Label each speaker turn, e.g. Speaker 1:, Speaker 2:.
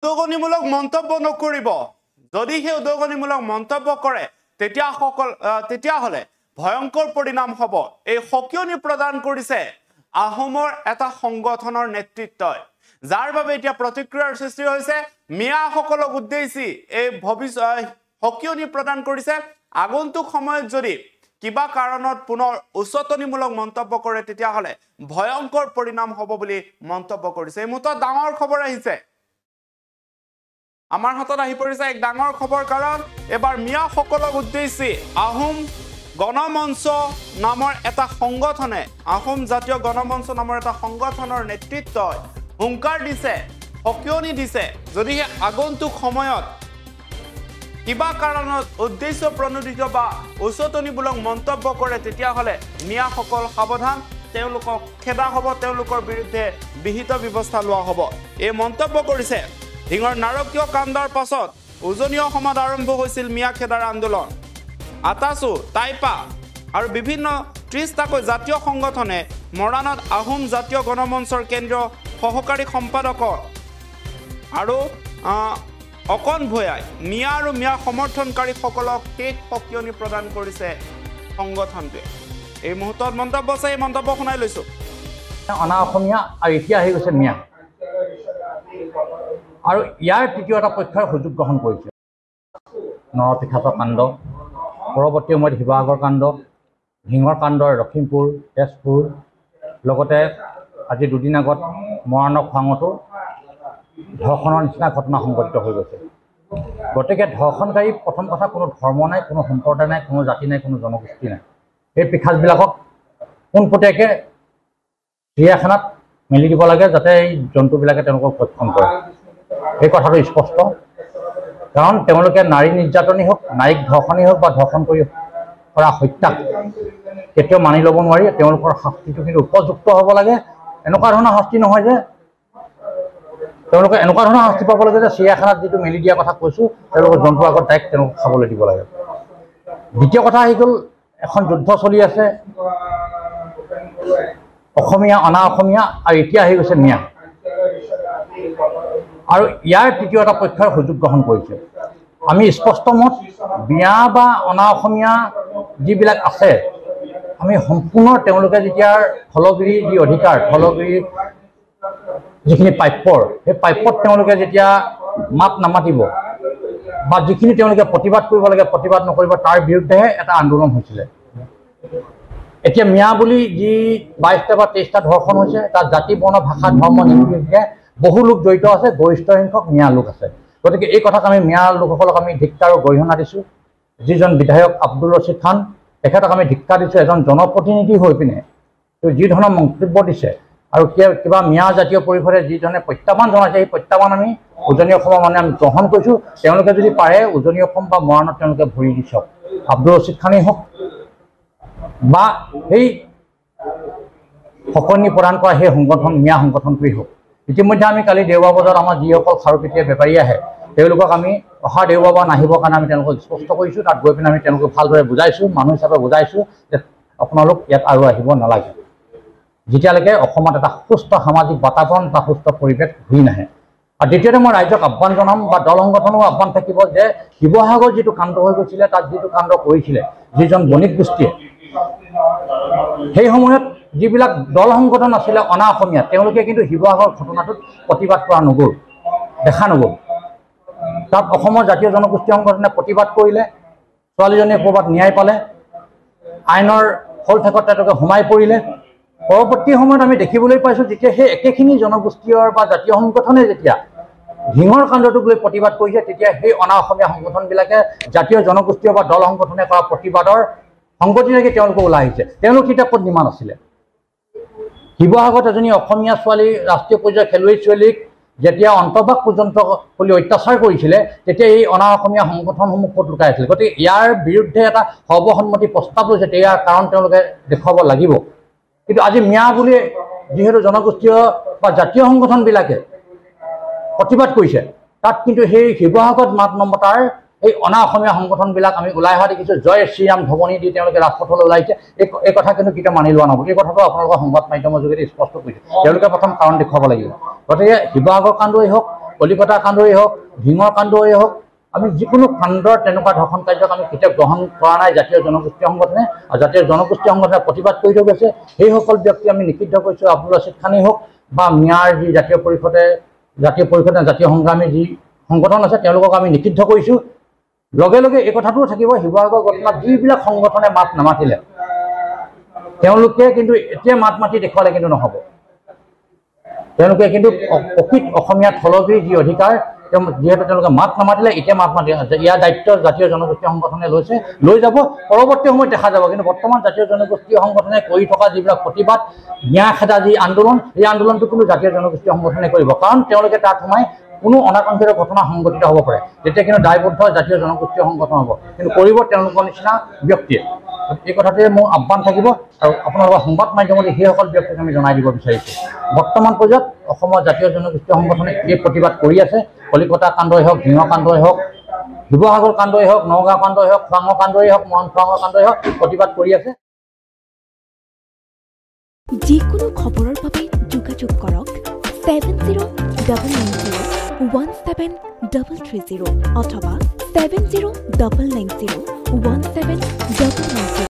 Speaker 1: উদগনিমূলক মন্তব্য নকৰিব যদি হে উদগনিমূলক মন্তব্য কৰে তেতিয়াহলে ভয়ংকৰ পৰিণাম হ'ব এই সকিয়নি প্ৰদান কৰিছে আহোমৰ এটা সংগঠনৰ নেতৃত্বই যাৰ বাবে এতিয়া প্ৰতিক্ৰিয়াৰ সৃষ্টি হৈছে মিয়াসকলক উদ্দেশ্যি এই সকিয়নি প্ৰদান কৰিছে আগন্তুক সময়ত যদি কিবা কাৰণত পুনৰ উচ্চতনিমূলক মন্তব্য কৰে তেতিয়াহলে ভয়ংকৰ পৰিণাম হ'ব বুলি মন্তব্য কৰিছে এই মুহূৰ্তত ডাঙৰ খবৰ আহিছে আমাৰ হাতত আহি পৰিছে এক ডাঙৰ খবৰ কাৰণ এবাৰ মিয়াসকলক উদ্দেশ্যি আহোম গণমঞ্চ নামৰ এটা সংগঠনে আহোম জাতীয় গণমঞ্চ নামৰ এটা সংগঠনৰ নেতৃত্বই হুংকাৰ দিছে সকিয়নি দিছে যদি আগন্তুক সময়ত কিবা কাৰণত উদ্দেশ্য প্ৰণোদিত বা উচ্চতনিমূলক মন্তব্য কৰে তেতিয়াহলে মিয়াসকল সাৱধান তেওঁলোকক খেদা হ'ব তেওঁলোকৰ বিৰুদ্ধে বিহিত ব্যৱস্থা লোৱা হ'ব এই মন্তব্য কৰিছে ঢিঙৰ নাৰকীয় কাণ্ডৰ পাছত উজনি অসমত আৰম্ভ হৈছিল মিয়া খেদাৰ আন্দোলন আতাসু টাইপা আৰু বিভিন্ন ৩০টাকৈ জাতীয় সংগঠনে মৰাণত আহোম জাতীয় গণমঞ্চৰ কেন্দ্ৰীয় সহকাৰী সম্পাদক আৰু অকন ভয়াই মিয়া আৰু মিয়া সমৰ্থনকাৰীসকলক শেষ সকিয়নি প্ৰদান কৰিছে সংগঠনটোৱে এই মুহূৰ্তত মন্তব্য আছে এই মন্তব্য শুনাই লৈছো
Speaker 2: অনা অসমীয়া আৰু এতিয়া আহি গৈছে মিয়া আৰু ইয়াৰ তৃতীয় এটা পক্ষৰ সুযোগ গ্ৰহণ কৰিছে নৰপিঠাত কাণ্ড পৰৱৰ্তী সময়ত শিৱসাগৰ কাণ্ড ঢিঙৰ কাণ্ডৰ লখিমপুৰ তেজপুৰ লগতে আজি দুদিন আগত মৰাণৰ খোৱাঙতো ধৰ্ষণৰ নিচিনা ঘটনা সংঘটিত হৈ গৈছে গতিকে ধৰ্ষণকাৰী প্ৰথম কথা কোনো ধৰ্ম নাই কোনো সম্প্ৰদায় নাই কোনো জাতি নাই কোনো জনগোষ্ঠী নাই এই পিশাচবিলাকক পোনপটীয়াকৈ চিৰিয়াখানাত মেলি দিব লাগে যাতে এই জন্তুবিলাকে তেওঁলোকক ভক্ষণ কৰে এই কথাটো স্পষ্ট কাৰণ তেওঁলোকে নাৰী নিৰ্যাতনেই হওক নাৰীক ধৰ্ষণেই হওক বা ধৰ্ষণ কৰি কৰা হত্যা কেতিয়াও মানি ল'ব নোৱাৰি তেওঁলোকৰ শাস্তিটো কিন্তু উপযুক্ত হ'ব লাগে এনেকুৱা ধৰণৰ শাস্তি নহয় যে তেওঁলোকে এনেকুৱা ধৰণৰ শাস্তি পাব লাগে যে চিৰিয়াখানাত যিটো মেলি দিয়া কথা কৈছোঁ তেওঁলোকৰ জন্তুৰ আগত ডাইৰেক্ট তেওঁলোকক খাবলৈ দিব লাগে দ্বিতীয় কথা আহি গ'ল এখন যুদ্ধ চলি আছে অসমীয়া অনা অসমীয়া আৰু এতিয়া আহি গৈছে মিয়া আৰু ইয়াৰ তৃতীয় এটা পক্ষৰ সুযোগ গ্ৰহণ কৰিছে আমি স্পষ্ট মত মিয়া বা অনা অসমীয়া যিবিলাক আছে আমি সম্পূৰ্ণ তেওঁলোকে যেতিয়া ফলগিৰিৰ যি অধিকাৰ ফলগিৰিৰ যিখিনি প্ৰাপ্যৰ সেই প্ৰাপ্যত তেওঁলোকে যেতিয়া মাত নামাতিব বা যিখিনি তেওঁলোকে প্ৰতিবাদ কৰিব লাগে প্ৰতিবাদ নকৰিব তাৰ বিৰুদ্ধেহে এটা আন্দোলন হৈছিলে এতিয়া মিয়া বুলি যি ২২টা বা ২৩টা ধৰ্ষণ হৈছে তাত জাতি বৰ্ণ ভাষা ধৰ্ম নিৰ্বিশেষে বহু লোক জড়িত আছে গৰিষ্ঠ সংখ্যক মিয়া লোক আছে গতিকে এই কথাক আমি মিয়া লোকসকলক আমি ধিক্কাৰ আৰু গৰিহণা দিছোঁ যিজন বিধায়ক আব্দুল ৰছিদ খান তেখেতক আমি ধিক্কাৰ দিছোঁ এজন জনপ্ৰতিনিধি হৈ পিনে তেওঁ যি ধৰণৰ মন্তব্য দিছে আৰু কিবা মিয়া জাতীয় পৰিষদে যিধৰণে প্ৰত্যাহ্বান জনাইছে সেই প্ৰত্যাহ্বান আমি উজনি অসমৰ মানে আমি গ্ৰহণ কৰিছোঁ তেওঁলোকে যদি পাৰে উজনি অসম বা মৰাণত তেওঁলোকে ভৰি দি চাওক আব্দুল ৰছিদ খানেই হওক বা সেই সকনি প্ৰদান কৰা সেই সংগঠন মিয়া সংগঠনটোৱেই হওক ইতিমধ্যে আমি কালি দেওবাৰ বজাৰত আমাৰ যিসকল খাৰুপেটীয়া বেপাৰী আহে তেওঁলোকক আমি অহা দেওবাৰ নাহিবৰ কাৰণে আমি তেওঁলোকক স্পষ্ট কৰিছোঁ তাত গৈ পিনে আমি তেওঁলোকক ভালদৰে বুজাইছোঁ মানুহ হিচাপে বুজাইছোঁ যে আপোনালোক ইয়াত আৰু আহিব নালাগে যেতিয়ালৈকে অসমত এটা সুস্থ সামাজিক বাতাবৰণ এটা সুস্থ পৰিৱেশ ঘূৰি নাহে আৰু দ্বিতীয়তে মই ৰাইজক আহ্বান জনাম বা দল সংগঠনৰো আহ্বান থাকিব যে শিৱসাগৰ যিটো কাণ্ড হৈ গৈছিলে তাত যিটো কাণ্ড কৰিছিলে যিজন বণিক গোষ্ঠীয়ে সেই সময়ত যিবিলাক দল সংগঠন আছিলে অনা অসমীয়া তেওঁলোকে কিন্তু শিৱসাগৰ ঘটনাটোত প্ৰতিবাদ কৰা নগ'ল দেখা নগ'ল তাত অসমৰ জাতীয় জনগোষ্ঠী সংগঠনে প্ৰতিবাদ কৰিলে ছোৱালীজনীয়ে ক'ৰবাত ন্যায় পালে আইনৰ ফলঠেকত তেওঁলোকে সোমাই পৰিলে পৰৱৰ্তী সময়ত আমি দেখিবলৈ পাইছোঁ যেতিয়া সেই একেখিনি জনগোষ্ঠীয় বা জাতীয় সংগঠনে যেতিয়া ঢিঙৰ কাণ্ডটোক লৈ প্ৰতিবাদ কৰিছে তেতিয়া সেই অনা অসমীয়া সংগঠনবিলাকে জাতীয় জনগোষ্ঠীয় বা দল সংগঠনে কৰা প্ৰতিবাদৰ সংগতিলৈকে তেওঁলোকে ওলাই আহিছে তেওঁলোক তেতিয়া ক'ত নিমান আছিলে শিৱসাগৰত এজনী অসমীয়া ছোৱালী ৰাষ্ট্ৰীয় পৰ্যায়ৰ খেলুৱৈ ছোৱালীক যেতিয়া অন্তৰ্বাস পৰ্যন্ত বুলি অত্যাচাৰ কৰিছিলে তেতিয়া এই অনা অসমীয়া সংগঠনসমূহ ক'ত লুকাই আছিলে গতিকে ইয়াৰ বিৰুদ্ধে এটা সৰ্বসন্মতি প্ৰস্তাৱ লৈছে ইয়াৰ কাৰণ তেওঁলোকে দেখুৱাব লাগিব কিন্তু আজি মিয়া বুলি যিহেতু জনগোষ্ঠীয় বা জাতীয় সংগঠনবিলাকে প্ৰতিবাদ কৰিছে তাত কিন্তু সেই শিৱসাগৰত মাত নমতাৰ এই অনা অসমীয়া সংগঠনবিলাক আমি ওলাই অহা দেখিছোঁ জয় শ্ৰীৰাম ধ্বনি দি তেওঁলোকে ৰাজপথলৈ ওলাইছে এই কথা কিন্তু কেতিয়াও মানি লোৱা নহ'ব এই কথাটো আপোনালোকৰ সংবাদ মাধ্যমৰ যোগেদি স্পষ্ট কৰিছে তেওঁলোকে প্ৰথম কাৰণ দেখুৱাব লাগিব গতিকে শিৱসাগৰ কাণ্ডই হওক কলিকতা কাণ্ডই হওক ঢিঙৰ কাণ্ডই হওক আমি যিকোনো কাণ্ডৰ তেনেকুৱা ধৰ্ষণ কাৰ্যক আমি কেতিয়াও গ্ৰহণ কৰা নাই জাতীয় জনগোষ্ঠী সংগঠনে আৰু জাতীয় জনগোষ্ঠী সংগঠনে প্ৰতিবাদ কৰি থৈ গৈছে সেইসকল ব্যক্তি আমি নিষিদ্ধ কৰিছোঁ আব্দুল ৰছিদ খানেই হওক বা মিয়াৰ যি জাতীয় পৰিষদে জাতীয় সংগ্ৰামী যি সংগঠন আছে তেওঁলোকক আমি নিষিদ্ধ কৰিছোঁ লগে লগে এই কথাটোও থাকিব শিৱসাগৰ ঘটনাত যিবিলাক সংগঠনে মাত নামাতিলে তেওঁলোকে কিন্তু এতিয়া মাত মাতি দেখুৱালে কিন্তু নহ'ব তেওঁলোকে কিন্তু প্ৰকৃত অসমীয়া থলগিৰ যি অধিকাৰ যিহেতু তেওঁলোকে মাত নামাতিলে এতিয়া মাত মাতি ইয়াৰ দায়িত্ব জাতীয় জনগোষ্ঠী সংগঠনে লৈছে লৈ যাব পৰৱৰ্তী সময়ত দেখা যাব কিন্তু বৰ্তমান জাতীয় জনগোষ্ঠী সংগঠনে কৰি থকা যিবিলাক প্ৰতিবাদ ন্যায় খেদা যি আন্দোলন এই আন্দোলনটো কিন্তু জাতীয় জনগোষ্ঠী সংগঠনে কৰিব কাৰণ তেওঁলোকে তাত সোমাই কোনো অনাকাংক্ষিত ঘটনা সংঘটিত হ'ব পাৰে তেতিয়া কিন্তু দায়বদ্ধ জাতীয় জনগোষ্ঠী সংগঠন হ'ব কিন্তু কৰিব তেওঁলোকৰ নিচিনা ব্যক্তিয়ে এই কথাটোৱে মোৰ আহ্বান থাকিব আৰু আপোনালোকৰ সংবাদ মাধ্যমত সেইসকল ব্যক্তিক আমি জনাই দিব বিচাৰিছোঁ বৰ্তমান পৰ্যায়ত অসমৰ জাতীয় জনগোষ্ঠী সংগঠনে এই প্ৰতিবাদ কৰি আছে কলিকতা কাণ্ডই হওক ঢিঙৰ কাণ্ডই হওক শিৱসাগৰ কাণ্ডই হওক নগাঁও কাণ্ডই হওক খোৱাঙৰ কাণ্ডই হওক মৰাণ খোৱাঙৰ কাণ্ডই হওক প্ৰতিবাদ কৰি আছে
Speaker 3: যিকোনো খবৰৰ বাবে যোগাযোগ কৰক 7099017330 অথবা 7099017990